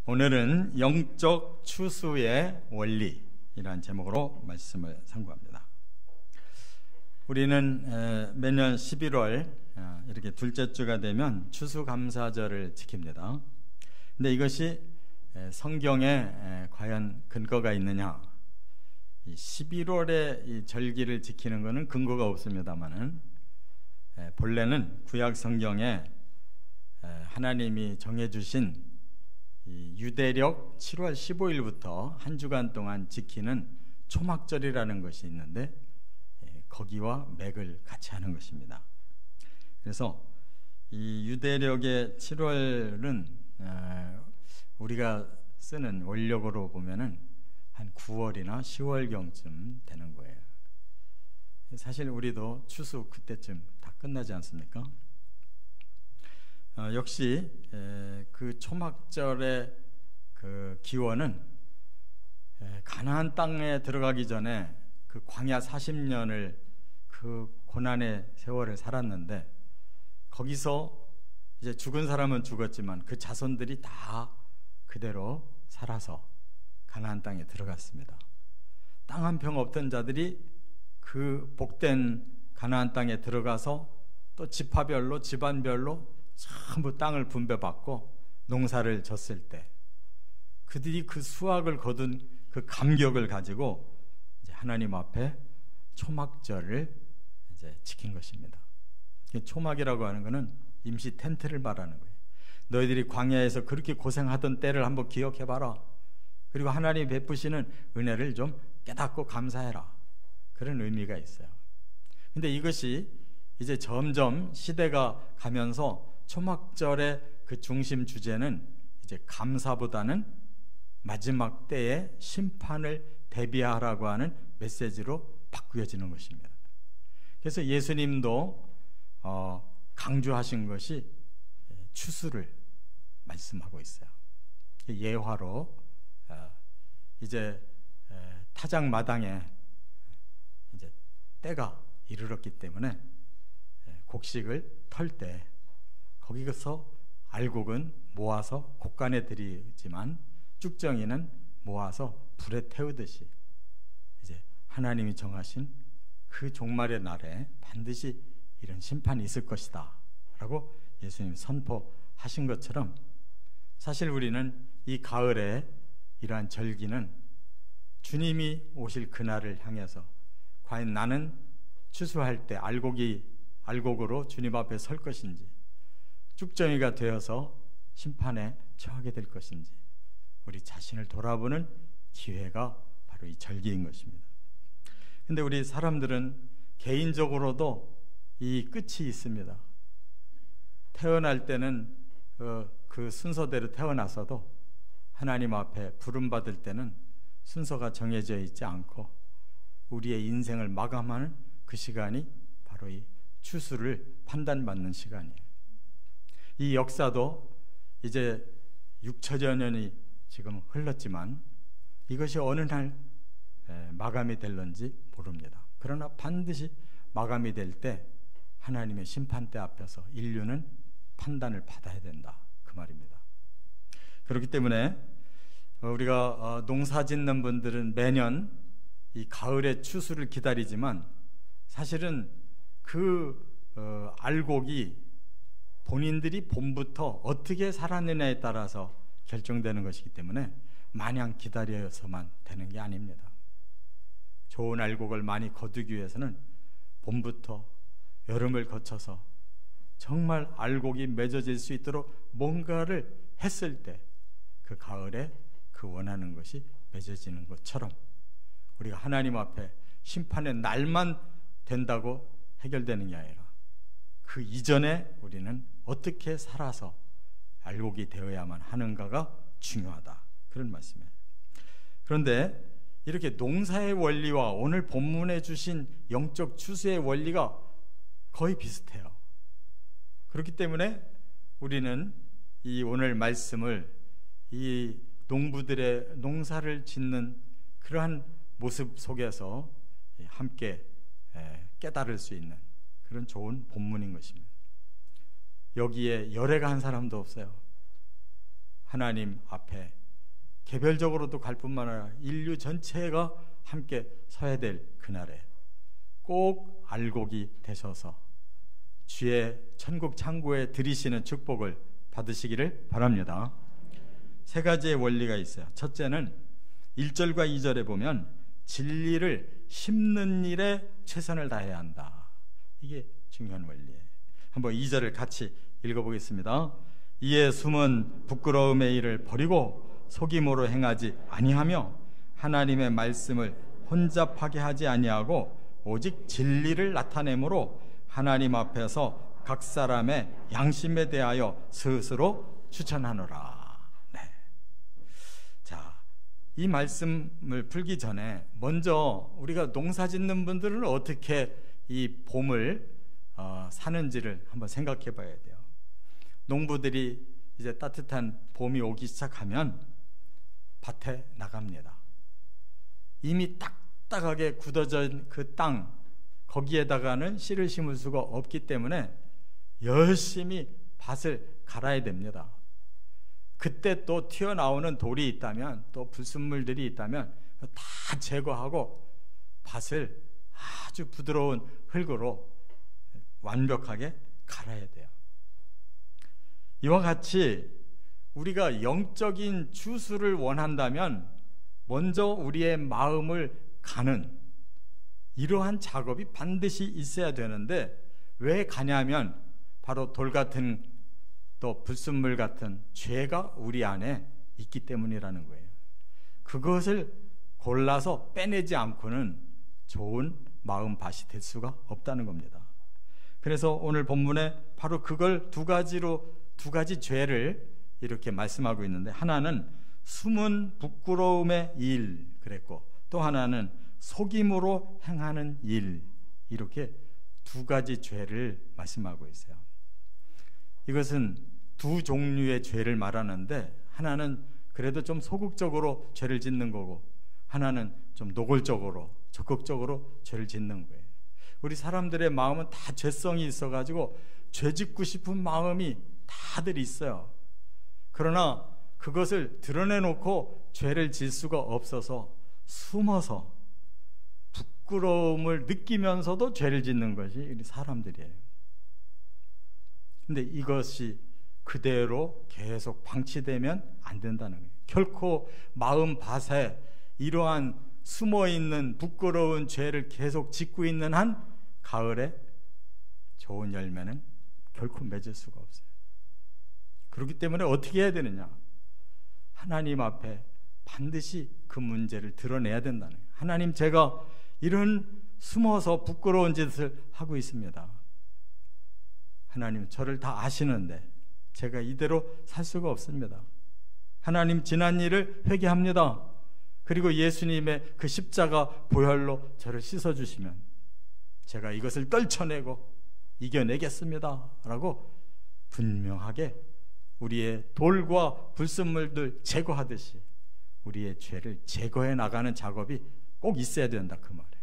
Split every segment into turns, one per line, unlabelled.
오늘은 영적 추수의 원리이라는 제목으로 말씀을 상고합니다. 우리는 매년 11월 이렇게 둘째 주가 되면 추수감사절을 지킵니다. 근데 이것이 성경에 과연 근거가 있느냐? 11월에 이 절기를 지키는 것은 근거가 없습니다만은 본래는 구약 성경에 하나님이 정해주신 이 유대력 7월 15일부터 한 주간 동안 지키는 초막절이라는 것이 있는데 거기와 맥을 같이 하는 것입니다. 그래서 이 유대력의 7월은 우리가 쓰는 원력으로 보면은 한 9월이나 10월경쯤 되는 거예요. 사실 우리도 추수 그때쯤 다 끝나지 않습니까? 역시 그 초막절의 그 기원은 가나안 땅에 들어가기 전에 그 광야 40년을 그 고난의 세월을 살았는데 거기서 이제 죽은 사람은 죽었지만 그 자손들이 다 그대로 살아서 가나안 땅에 들어갔습니다. 땅 한 평 없던 자들이 그 복된 가나안 땅에 들어가서 또 지파별로 집안별로 전부 땅을 분배받고 농사를 졌을 때 그들이 그 수확을 거둔 그 감격을 가지고 이제 하나님 앞에 초막절을 이제 지킨 것입니다. 초막이라고 하는 것은 임시 텐트를 말하는 거예요. 너희들이 광야에서 그렇게 고생하던 때를 한번 기억해봐라. 그리고 하나님이 베푸시는 은혜를 좀 깨닫고 감사해라. 그런 의미가 있어요. 근데 이것이 이제 점점 시대가 가면서 초막절의 그 중심 주제는 이제 감사보다는 마지막 때의 심판을 대비하라고 하는 메시지로 바뀌어지는 것입니다. 그래서 예수님도 강조하신 것이 추수를 말씀하고 있어요. 예화로 이제 타작마당에 이제 때가 이르렀기 때문에 곡식을 털 때 거기서 알곡은 모아서 곡간에 들이지만 쭉정이는 모아서 불에 태우듯이 이제 하나님이 정하신 그 종말의 날에 반드시 이런 심판이 있을 것이다 라고 예수님이 선포하신 것처럼 사실 우리는 이 가을에 이러한 절기는 주님이 오실 그날을 향해서 과연 나는 추수할 때 알곡으로 주님 앞에 설 것인지 쭉정이가 되어서 심판에 처하게 될 것인지 우리 자신을 돌아보는 기회가 바로 이 절기인 것입니다. 근데 우리 사람들은 개인적으로도 이 끝이 있습니다. 태어날 때는 그 순서대로 태어나서도 하나님 앞에 부름받을 때는 순서가 정해져 있지 않고 우리의 인생을 마감하는 그 시간이 바로 이 추수를 판단받는 시간이에요. 이 역사도 이제 6천여 년이 지금 흘렀지만 이것이 어느 날 마감이 될런지 모릅니다. 그러나 반드시 마감이 될 때 하나님의 심판대 앞에서 인류는 판단을 받아야 된다 그 말입니다. 그렇기 때문에 우리가 농사 짓는 분들은 매년 이 가을의 추수를 기다리지만 사실은 그 알곡이 본인들이 봄부터 어떻게 살았느냐에 따라서 결정되는 것이기 때문에 마냥 기다려서만 되는 게 아닙니다. 좋은 알곡을 많이 거두기 위해서는 봄부터 여름을 거쳐서 정말 알곡이 맺어질 수 있도록 뭔가를 했을 때 그 가을에 그 원하는 것이 맺어지는 것처럼 우리가 하나님 앞에 심판의 날만 된다고 해결되는 게 아니라 그 이전에 우리는 어떻게 살아서 알곡이 되어야만 하는가가 중요하다 그런 말씀이에요. 그런데 이렇게 농사의 원리와 오늘 본문에 주신 영적 추수의 원리가 거의 비슷해요. 그렇기 때문에 우리는 이 오늘 말씀을 이 농부들의 농사를 짓는 그러한 모습 속에서 함께 깨달을 수 있는 그런 좋은 본문인 것입니다. 여기에 열애가 한 사람도 없어요. 하나님 앞에 개별적으로도 갈 뿐만 아니라 인류 전체가 함께 서야 될 그날에 꼭 알곡이 되셔서 주의 천국 창고에 들이시는 축복을 받으시기를 바랍니다. 세 가지의 원리가 있어요. 첫째는 1절과 2절에 보면 진리를 심는 일에 최선을 다해야 한다. 이게 중요한 원리예요. 한번 2절을 같이 읽어보겠습니다. 이에 숨은 부끄러움의 일을 버리고 속임으로 행하지 아니하며 하나님의 말씀을 혼잡하게 하지 아니하고 오직 진리를 나타내므로 하나님 앞에서 각 사람의 양심에 대하여 스스로 추천하노라. 네. 자, 이 말씀을 풀기 전에 먼저 우리가 농사 짓는 분들은 어떻게 이 봄을 사는지를 한번 생각해 봐야 돼요. 농부들이 이제 따뜻한 봄이 오기 시작하면 밭에 나갑니다. 이미 딱딱하게 굳어진 그 땅, 거기에다가는 씨를 심을 수가 없기 때문에 열심히 밭을 갈아야 됩니다. 그때 또 튀어나오는 돌이 있다면, 또 불순물들이 있다면 다 제거하고 밭을 아주 부드러운 흙으로 완벽하게 갈아야 돼요. 이와 같이 우리가 영적인 주수를 원한다면 먼저 우리의 마음을 가는 이러한 작업이 반드시 있어야 되는데, 왜 가냐면 바로 돌 같은 또 불순물 같은 죄가 우리 안에 있기 때문이라는 거예요. 그것을 골라서 빼내지 않고는 좋은 마음밭이 될 수가 없다는 겁니다. 그래서 오늘 본문에 바로 그걸 두 가지 죄를 이렇게 말씀하고 있는데, 하나는 숨은 부끄러움의 일 그랬고, 또 하나는 속임으로 행하는 일, 이렇게 두 가지 죄를 말씀하고 있어요. 이것은 두 종류의 죄를 말하는데, 하나는 그래도 좀 소극적으로 죄를 짓는 거고, 하나는 좀 노골적으로 적극적으로 죄를 짓는 거예요. 우리 사람들의 마음은 다 죄성이 있어가지고 죄 짓고 싶은 마음이 다들 있어요. 그러나 그것을 드러내놓고 죄를 질 수가 없어서 숨어서 부끄러움을 느끼면서도 죄를 짓는 것이 우리 사람들이에요. 근데 이것이 그대로 계속 방치되면 안 된다는 거예요. 결코 마음밭에 이러한 숨어있는 부끄러운 죄를 계속 짓고 있는 한 가을에 좋은 열매는 결코 맺을 수가 없어요. 그렇기 때문에 어떻게 해야 되느냐? 하나님 앞에 반드시 그 문제를 드러내야 된다는 거예요. 하나님, 제가 이런 숨어서 부끄러운 짓을 하고 있습니다. 하나님, 저를 다 아시는데 제가 이대로 살 수가 없습니다. 하나님, 지난 일을 회개합니다. 그리고 예수님의 그 십자가 보혈로 저를 씻어주시면 제가 이것을 떨쳐내고 이겨내겠습니다 라고 분명하게 우리의 돌과 불순물들 제거하듯이 우리의 죄를 제거해 나가는 작업이 꼭 있어야 된다, 그 말이에요.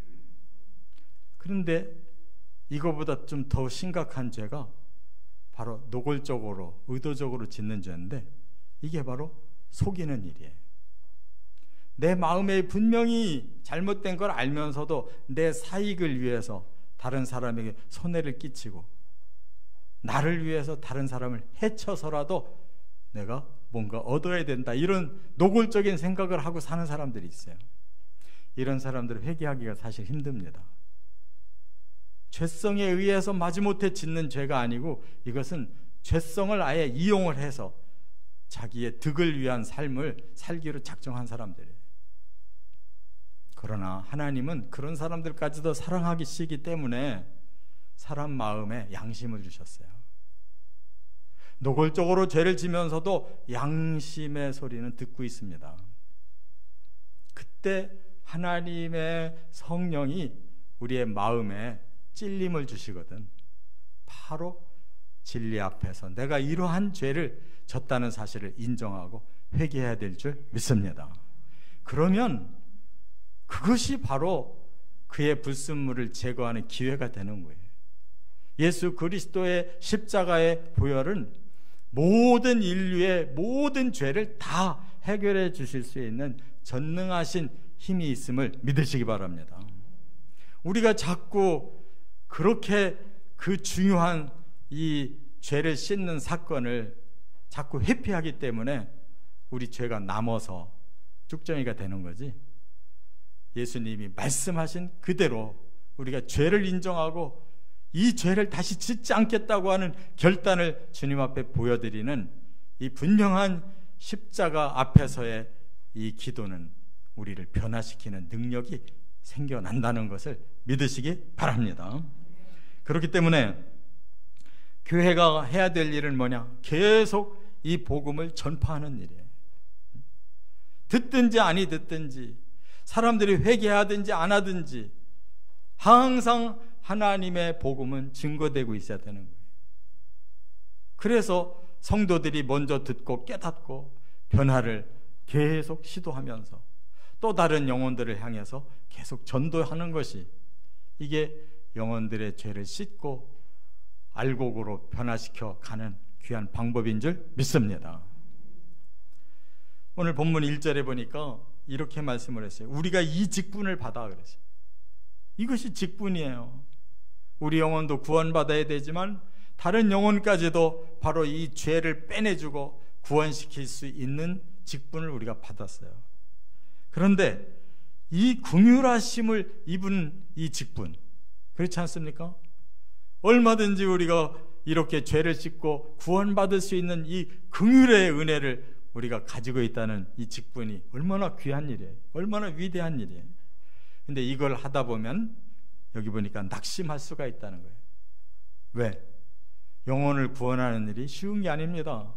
그런데 이거보다 좀 더 심각한 죄가 바로 노골적으로 의도적으로 짓는 죄인데, 이게 바로 속이는 일이에요. 내 마음에 분명히 잘못된 걸 알면서도 내 사익을 위해서 다른 사람에게 손해를 끼치고 나를 위해서 다른 사람을 해쳐서라도 내가 뭔가 얻어야 된다, 이런 노골적인 생각을 하고 사는 사람들이 있어요. 이런 사람들을 회개하기가 사실 힘듭니다. 죄성에 의해서 마지못해 짓는 죄가 아니고, 이것은 죄성을 아예 이용을 해서 자기의 득을 위한 삶을 살기로 작정한 사람들이에요. 그러나 하나님은 그런 사람들까지도 사랑하시기 때문에 사람 마음에 양심을 주셨어요. 노골적으로 죄를 지면서도 양심의 소리는 듣고 있습니다. 그때 하나님의 성령이 우리의 마음에 찔림을 주시거든. 바로 진리 앞에서 내가 이러한 죄를 졌다는 사실을 인정하고 회개해야 될 줄 믿습니다. 그러면 그것이 바로 그의 불순물을 제거하는 기회가 되는 거예요. 예수 그리스도의 십자가의 보혈은 모든 인류의 모든 죄를 다 해결해 주실 수 있는 전능하신 힘이 있음을 믿으시기 바랍니다. 우리가 자꾸 그렇게 그 중요한 이 죄를 씻는 사건을 자꾸 회피하기 때문에 우리 죄가 남아서 쭉정이가 되는 거지, 예수님이 말씀하신 그대로 우리가 죄를 인정하고 이 죄를 다시 짓지 않겠다고 하는 결단을 주님 앞에 보여드리는 이 분명한 십자가 앞에서의 이 기도는 우리를 변화시키는 능력이 생겨난다는 것을 믿으시기 바랍니다. 그렇기 때문에 교회가 해야 될 일은 뭐냐? 계속 이 복음을 전파하는 일이에요. 듣든지 아니 듣든지, 사람들이 회개하든지 안 하든지 항상 하나님의 복음은 증거되고 있어야 되는 거예요. 그래서 성도들이 먼저 듣고 깨닫고 변화를 계속 시도하면서 또 다른 영혼들을 향해서 계속 전도하는 것이, 이게 영혼들의 죄를 씻고 알곡으로 변화시켜 가는 귀한 방법인 줄 믿습니다. 오늘 본문 1절에 보니까 이렇게 말씀을 했어요. 우리가 이 직분을 받아 그랬어요. 이것이 직분이에요. 우리 영혼도 구원받아야 되지만 다른 영혼까지도 바로 이 죄를 빼내주고 구원시킬 수 있는 직분을 우리가 받았어요. 그런데 이 긍휼하심을 입은 이 직분, 그렇지 않습니까? 얼마든지 우리가 이렇게 죄를 씻고 구원받을 수 있는 이 긍휼의 은혜를 우리가 가지고 있다는 이 직분이 얼마나 귀한 일이에요. 얼마나 위대한 일이에요. 근데 이걸 하다 보면 여기 보니까 낙심할 수가 있다는 거예요. 왜? 영혼을 구원하는 일이 쉬운 게 아닙니다.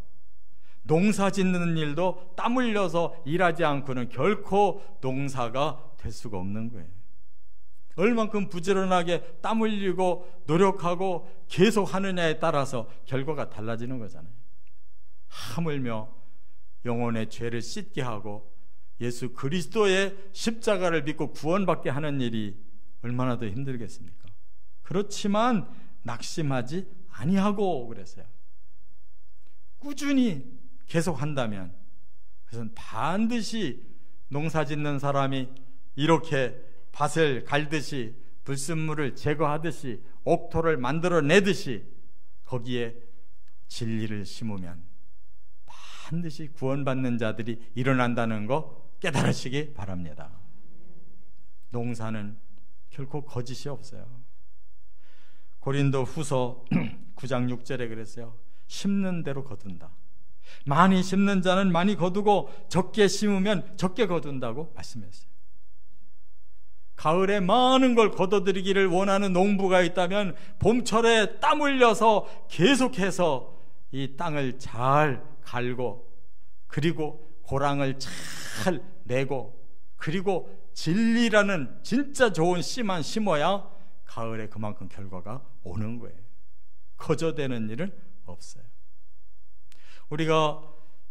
농사 짓는 일도 땀 흘려서 일하지 않고는 결코 농사가 될 수가 없는 거예요. 얼만큼 부지런하게 땀 흘리고 노력하고 계속 하느냐에 따라서 결과가 달라지는 거잖아요. 하물며 영혼의 죄를 씻게 하고 예수 그리스도의 십자가를 믿고 구원받게 하는 일이 얼마나 더 힘들겠습니까? 그렇지만 낙심하지 아니하고 그랬어요. 꾸준히 계속 한다면 그것은 반드시 농사 짓는 사람이 이렇게 밭을 갈듯이 불순물을 제거하듯이 옥토를 만들어내듯이 거기에 진리를 심으면 반드시 구원받는 자들이 일어난다는 거 깨달으시기 바랍니다. 농사는 결코 거짓이 없어요. 고린도 후서 9장 6절에 그랬어요. 심는 대로 거둔다. 많이 심는 자는 많이 거두고 적게 심으면 적게 거둔다고 말씀했어요. 가을에 많은 걸 거둬들이기를 원하는 농부가 있다면 봄철에 땀 흘려서 계속해서 이 땅을 잘 갈고 그리고 고랑을 잘 내고 그리고 진리라는 진짜 좋은 씨만 심어야 가을에 그만큼 결과가 오는 거예요. 거저되는 일은 없어요. 우리가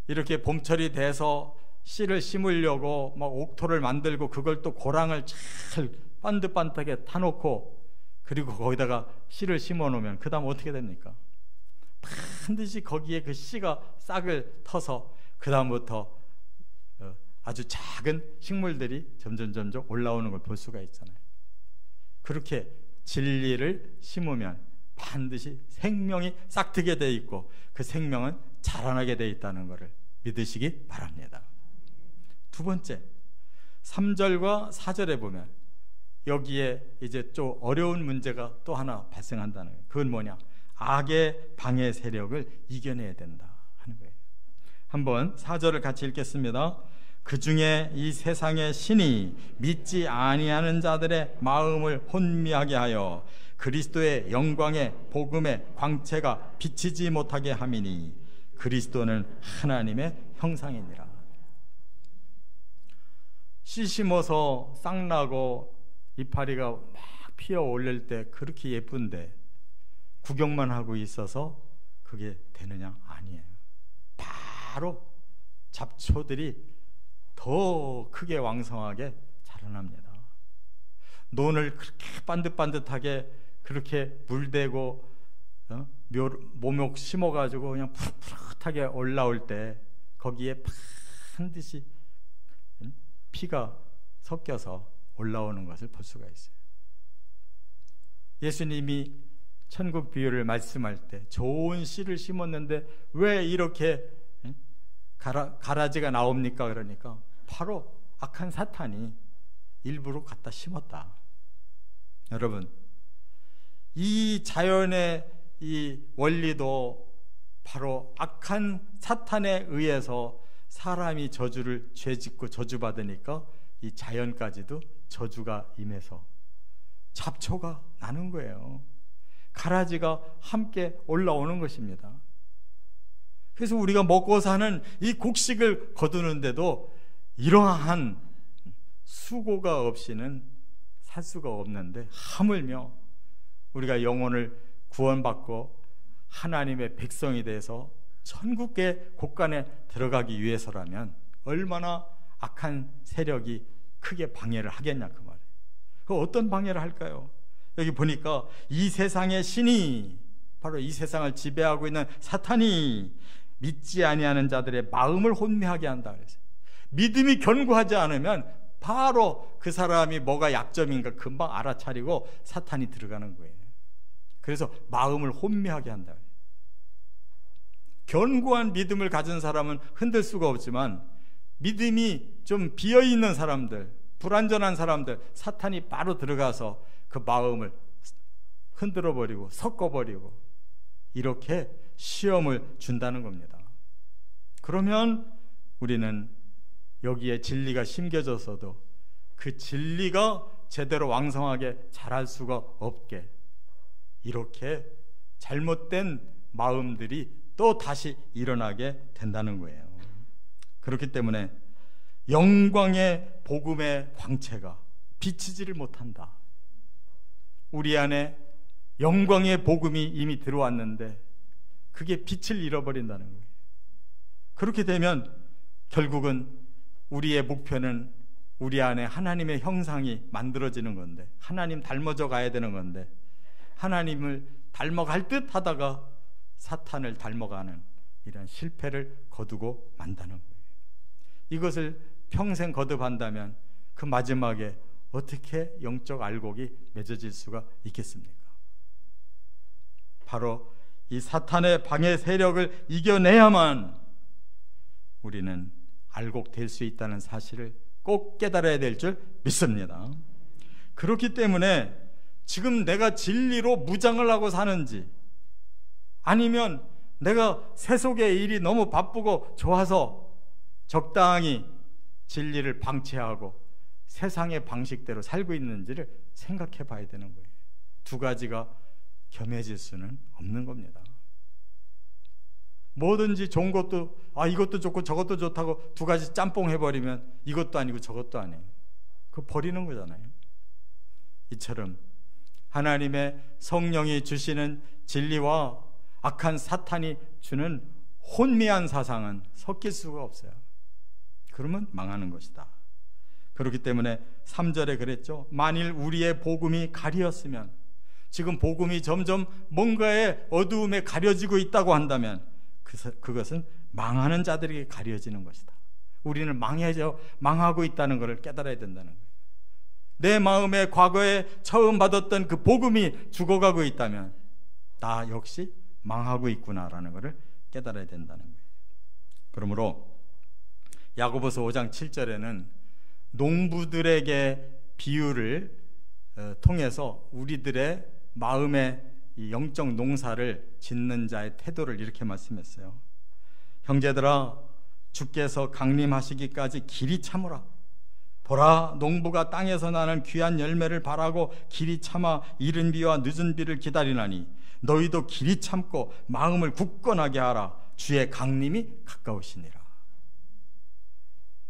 이렇게 봄철이 돼서 씨를 심으려고 막 옥토를 만들고 그걸 또 고랑을 잘 반듯반듯하게 타놓고 그리고 거기다가 씨를 심어 놓으면 그 다음 어떻게 됩니까? 반드시 거기에 그 씨가 싹을 터서 그 다음부터 아주 작은 식물들이 점점 올라오는 걸 볼 수가 있잖아요. 그렇게 진리를 심으면 반드시 생명이 싹트게 돼 있고 그 생명은 자라나게 돼 있다는 것을 믿으시기 바랍니다. 두 번째, 3절과 4절에 보면 여기에 이제 좀 어려운 문제가 또 하나 발생한다는 거예요. 그건 뭐냐? 악의 방해 세력을 이겨내야 된다 하는 거예요. 한번 4절을 같이 읽겠습니다. 그 중에 이 세상의 신이 믿지 아니하는 자들의 마음을 혼미하게 하여 그리스도의 영광의 복음의 광채가 비치지 못하게 함이니 그리스도는 하나님의 형상이니라. 씨 심어서 싹 나고 이파리가 막 피어 올릴 때 그렇게 예쁜데 구경만 하고 있어서 그게 되느냐? 아니에요. 바로 잡초들이 더 크게 왕성하게 자라납니다. 논을 그렇게 반듯반듯하게 그렇게 물대고 모목 심어가지고 그냥 푸릇푸릇 깨끗하게 올라올 때 거기에 반드시 피가 섞여서 올라오는 것을 볼 수가 있어요. 예수님이 천국 비유를 말씀할 때 좋은 씨를 심었는데 왜 이렇게 가라지가 나옵니까? 그러니까 바로 악한 사탄이 일부러 갖다 심었다. 여러분, 이 자연의 이 원리도 바로 악한 사탄에 의해서 사람이 저주를 죄짓고 저주받으니까 이 자연까지도 저주가 임해서 잡초가 나는 거예요. 가라지가 함께 올라오는 것입니다. 그래서 우리가 먹고 사는 이 곡식을 거두는데도 이러한 수고가 없이는 살 수가 없는데, 하물며 우리가 영혼을 구원받고 하나님의 백성이 돼서 천국의 곳간에 들어가기 위해서라면 얼마나 악한 세력이 크게 방해를 하겠냐 그 말이에요. 그 어떤 방해를 할까요? 여기 보니까 이 세상의 신이, 바로 이 세상을 지배하고 있는 사탄이 믿지 아니하는 자들의 마음을 혼미하게 한다 그랬어요. 믿음이 견고하지 않으면 바로 그 사람이 뭐가 약점인가 금방 알아차리고 사탄이 들어가는 거예요. 그래서 마음을 혼미하게 한다. 견고한 믿음을 가진 사람은 흔들 수가 없지만 믿음이 좀 비어있는 사람들, 불완전한 사람들, 사탄이 바로 들어가서 그 마음을 흔들어버리고 섞어버리고 이렇게 시험을 준다는 겁니다. 그러면 우리는 여기에 진리가 심겨져서도 그 진리가 제대로 왕성하게 자랄 수가 없게 이렇게 잘못된 마음들이 또 다시 일어나게 된다는 거예요. 그렇기 때문에 영광의 복음의 광채가 비치지를 못한다. 우리 안에 영광의 복음이 이미 들어왔는데 그게 빛을 잃어버린다는 거예요. 그렇게 되면 결국은 우리의 목표는 우리 안에 하나님의 형상이 만들어지는 건데, 하나님 닮아져 가야 되는 건데, 하나님을 닮아갈 듯 하다가 사탄을 닮아가는 이런 실패를 거두고 만다는 거예요. 이것을 평생 거듭한다면 그 마지막에 어떻게 영적 알곡이 맺어질 수가 있겠습니까? 바로 이 사탄의 방해 세력을 이겨내야만 우리는 알곡될 수 있다는 사실을 꼭 깨달아야 될 줄 믿습니다. 그렇기 때문에 지금 내가 진리로 무장을 하고 사는지, 아니면 내가 세속의 일이 너무 바쁘고 좋아서 적당히 진리를 방치하고 세상의 방식대로 살고 있는지를 생각해 봐야 되는 거예요. 두 가지가 겸해질 수는 없는 겁니다. 뭐든지 좋은 것도 이것도 좋고 저것도 좋다고 두 가지 짬뽕 해버리면 이것도 아니고 저것도 아니에요. 그거 버리는 거잖아요. 이처럼 하나님의 성령이 주시는 진리와 악한 사탄이 주는 혼미한 사상은 섞일 수가 없어요. 그러면 망하는 것이다. 그렇기 때문에 3절에 그랬죠. 만일 우리의 복음이 가리었으면, 지금 복음이 점점 뭔가의 어두움에 가려지고 있다고 한다면 그것은 망하는 자들에게 가려지는 것이다. 우리는 망하고 있다는 것을 깨달아야 된다는 거예요. 내 마음에 과거에 처음 받았던 그 복음이 죽어가고 있다면 나 역시 망하고 있구나라는 것을 깨달아야 된다는 거예요. 그러므로 야고보서 5장 7절에는 농부들에게 비유를 통해서 우리들의 마음의 이 영적 농사를 짓는 자의 태도를 이렇게 말씀했어요. 형제들아, 주께서 강림하시기까지 길이 참으라. 보라, 농부가 땅에서 나는 귀한 열매를 바라고 길이 참아 이른 비와 늦은 비를 기다리나니 너희도 길이 참고 마음을 굳건하게 하라. 주의 강림이 가까우시니라.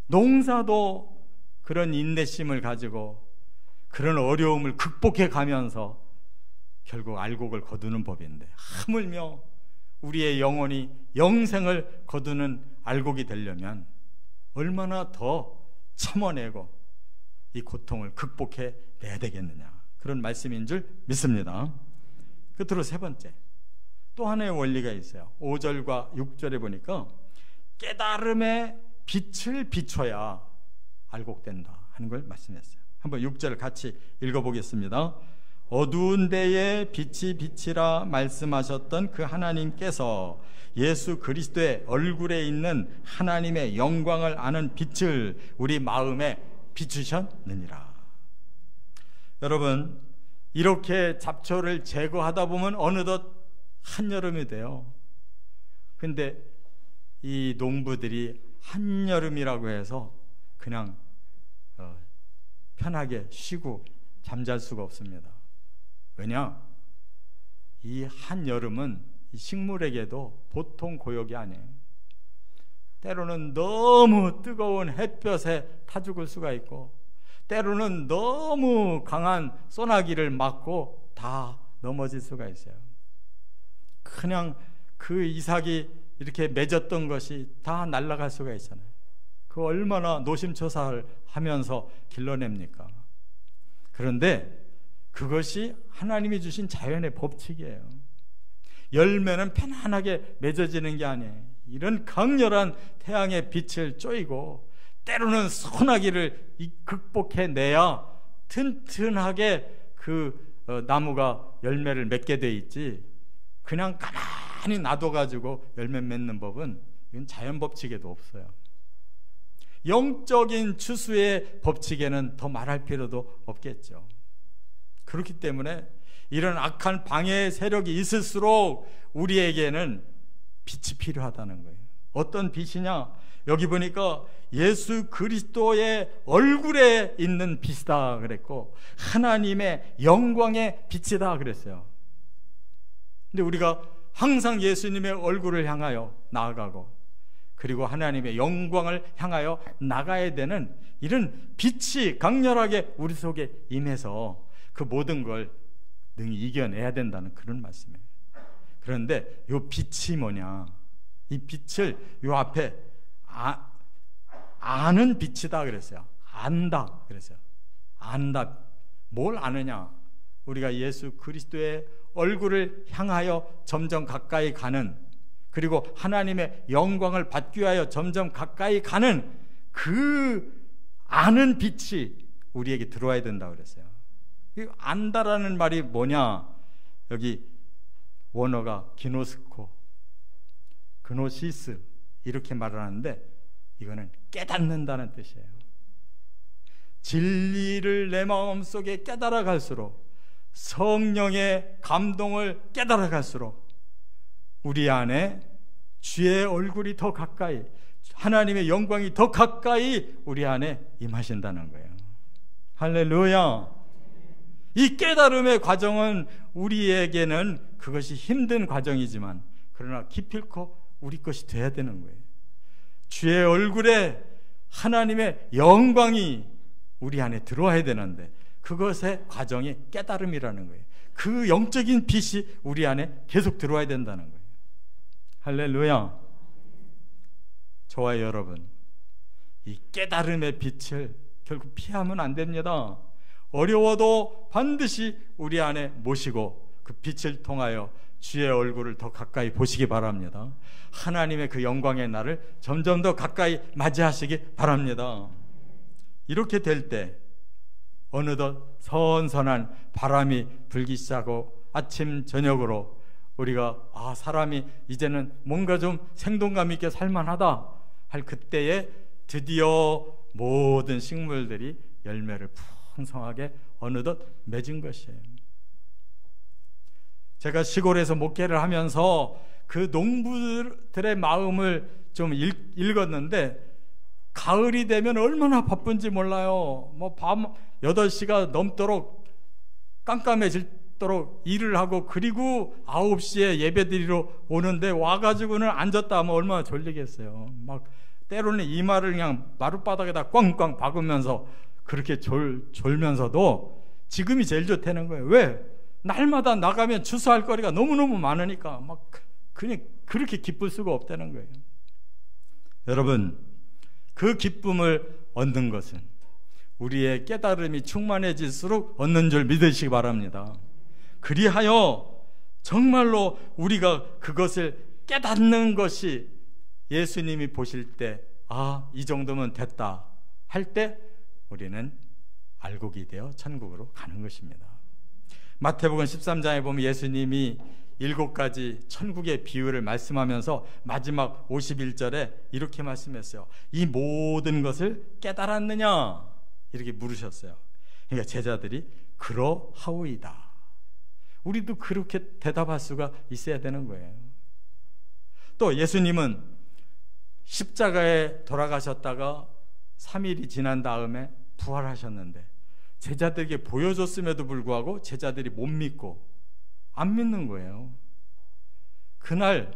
농사도 그런 인내심을 가지고 그런 어려움을 극복해 가면서 결국 알곡을 거두는 법인데, 하물며 우리의 영혼이 영생을 거두는 알곡이 되려면 얼마나 더 참아내고 이 고통을 극복해 내야 되겠느냐, 그런 말씀인 줄 믿습니다. 끝으로 세 번째, 또 하나의 원리가 있어요. 5절과 6절에 보니까 깨달음의 빛을 비춰야 알곡된다 하는 걸 말씀했어요. 한번 6절 같이 읽어보겠습니다. 어두운 데에 빛이 빛이라 말씀하셨던 그 하나님께서 예수 그리스도의 얼굴에 있는 하나님의 영광을 아는 빛을 우리 마음에 비추셨느니라. 여러분, 이렇게 잡초를 제거하다 보면 어느덧 한여름이 돼요. 근데 이 농부들이 한여름이라고 해서 그냥 편하게 쉬고 잠잘 수가 없습니다. 왜냐? 이 한여름은 이 식물에게도 보통 고역이 아니에요. 때로는 너무 뜨거운 햇볕에 타 죽을 수가 있고, 때로는 너무 강한 소나기를 맞고 다 넘어질 수가 있어요. 그냥 그 이삭이 이렇게 맺었던 것이 다 날아갈 수가 있잖아요. 그 얼마나 노심초사를 하면서 길러냅니까? 그런데 그것이 하나님이 주신 자연의 법칙이에요. 열매는 편안하게 맺어지는 게 아니에요. 이런 강렬한 태양의 빛을 쬐이고 때로는 소나기를 극복해내야 튼튼하게 그 나무가 열매를 맺게 돼 있지, 그냥 가만히 놔둬가지고 열매 맺는 법은 이건 자연 법칙에도 없어요. 영적인 추수의 법칙에는 더 말할 필요도 없겠죠. 그렇기 때문에 이런 악한 방해의 세력이 있을수록 우리에게는 빛이 필요하다는 거예요. 어떤 빛이냐? 여기 보니까 예수 그리스도의 얼굴에 있는 빛이다 그랬고, 하나님의 영광의 빛이다 그랬어요. 근데 우리가 항상 예수님의 얼굴을 향하여 나아가고, 그리고 하나님의 영광을 향하여 나가야 되는 이런 빛이 강렬하게 우리 속에 임해서 그 모든 걸 능히 이겨내야 된다는 그런 말씀이에요. 그런데 이 빛이 뭐냐? 이 빛을 이 앞에 아는 빛이다 그랬어요. 안다 그랬어요. 안다. 뭘 아느냐? 우리가 예수 그리스도의 얼굴을 향하여 점점 가까이 가는, 그리고 하나님의 영광을 받기 위하여 점점 가까이 가는 그 아는 빛이 우리에게 들어와야 된다고 그랬어요. 이 안다라는 말이 뭐냐? 여기 원어가 기노스코, 그노시스 이렇게 말을 하는데, 이거는 깨닫는다는 뜻이에요. 진리를 내 마음속에 깨달아 갈수록, 성령의 감동을 깨달아 갈수록 우리 안에 주의 얼굴이 더 가까이, 하나님의 영광이 더 가까이 우리 안에 임하신다는 거예요. 할렐루야. 이 깨달음의 과정은 우리에게는 그것이 힘든 과정이지만, 그러나 기필코 우리 것이 돼야 되는 거예요. 주의 얼굴에 하나님의 영광이 우리 안에 들어와야 되는데, 그것의 과정이 깨달음이라는 거예요. 그 영적인 빛이 우리 안에 계속 들어와야 된다는 거예요. 할렐루야. 저와 여러분, 이 깨달음의 빛을 결국 피하면 안 됩니다. 어려워도 반드시 우리 안에 모시고 그 빛을 통하여 주의 얼굴을 더 가까이 보시기 바랍니다. 하나님의 그 영광의 날을 점점 더 가까이 맞이하시기 바랍니다. 이렇게 될 때 어느덧 선선한 바람이 불기 시작하고, 아침 저녁으로 우리가 사람이 이제는 뭔가 좀 생동감 있게 살만하다 할 그때에 드디어 모든 식물들이 열매를 풍성하게 어느덧 맺은 것이에요. 제가 시골에서 목회를 하면서 그 농부들의 마음을 좀 읽었는데, 가을이 되면 얼마나 바쁜지 몰라요. 밤 8시가 넘도록 깜깜해질도록 일을 하고, 그리고 9시에 예배드리러 오는데 와가지고는 앉았다 하면 얼마나 졸리겠어요. 막 때로는 이마를 그냥 마룻바닥에다 꽝꽝 박으면서 그렇게 졸면서도 지금이 제일 좋다는 거예요. 왜? 날마다 나가면 추수할 거리가 너무너무 많으니까 막 그냥 그렇게 기쁠 수가 없다는 거예요. 여러분, 그 기쁨을 얻는 것은 우리의 깨달음이 충만해질수록 얻는 줄 믿으시기 바랍니다. 그리하여 정말로 우리가 그것을 깨닫는 것이 예수님이 보실 때 이 정도면 됐다 할 때 우리는 알곡이 되어 천국으로 가는 것입니다. 마태복음 13장에 보면 예수님이 7가지 천국의 비유를 말씀하면서 마지막 51절에 이렇게 말씀했어요. 이 모든 것을 깨달았느냐? 이렇게 물으셨어요. 그러니까 제자들이 그러하오이다. 우리도 그렇게 대답할 수가 있어야 되는 거예요. 또 예수님은 십자가에 돌아가셨다가 3일이 지난 다음에 부활하셨는데 제자들에게 보여줬음에도 불구하고 제자들이 못 믿고 안 믿는 거예요. 그날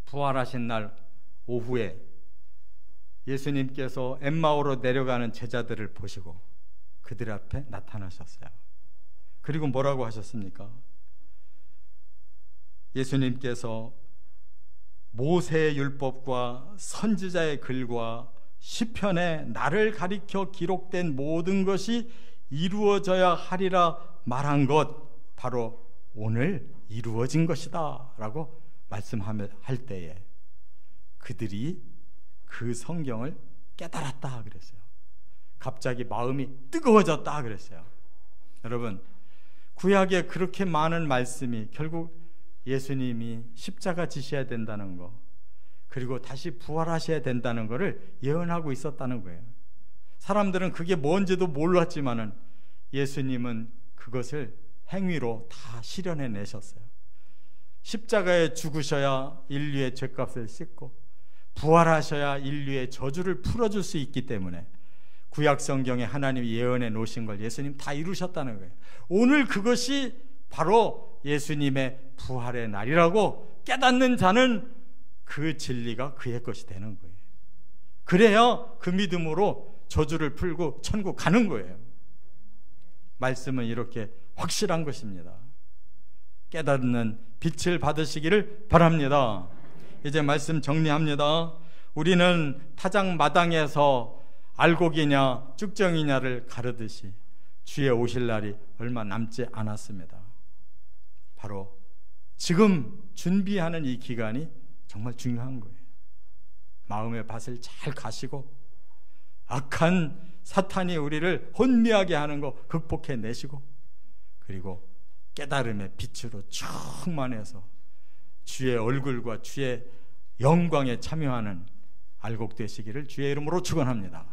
부활하신 날 오후에 예수님께서 엠마오로 내려가는 제자들을 보시고 그들 앞에 나타나셨어요. 그리고 뭐라고 하셨습니까? 예수님께서 모세의 율법과 선지자의 글과 시편에 나를 가리켜 기록된 모든 것이 이루어져야 하리라 말한 것 바로 오늘 이루어진 것이다 라고 말씀할 때에 그들이 그 성경을 깨달았다 그랬어요. 갑자기 마음이 뜨거워졌다 그랬어요. 여러분, 구약에 그렇게 많은 말씀이 결국 예수님이 십자가 지셔야 된다는 거, 그리고 다시 부활하셔야 된다는 것을 예언하고 있었다는 거예요. 사람들은 그게 뭔지도 몰랐지만은 예수님은 그것을 행위로 다 실현해 내셨어요. 십자가에 죽으셔야 인류의 죄값을 씻고 부활하셔야 인류의 저주를 풀어줄 수 있기 때문에 구약 성경에 하나님이 예언해 놓으신 걸 예수님 다 이루셨다는 거예요. 오늘 그것이 바로 예수님의 부활의 날이라고 깨닫는 자는 그 진리가 그의 것이 되는 거예요. 그래야 그 믿음으로 저주를 풀고 천국 가는 거예요. 말씀은 이렇게 확실한 것입니다. 깨닫는 빛을 받으시기를 바랍니다. 이제 말씀 정리합니다. 우리는 타작마당에서 알곡이냐 쭉정이냐를 가르듯이 주의 오실 날이 얼마 남지 않았습니다. 바로 지금 준비하는 이 기간이 정말 중요한 거예요. 마음의 밭을 잘 가시고 악한 사탄이 우리를 혼미하게 하는 거 극복해내시고 그리고 깨달음의 빛으로 충만해서 주의 얼굴과 주의 영광에 참여하는 알곡 되시기를 주의 이름으로 축원합니다.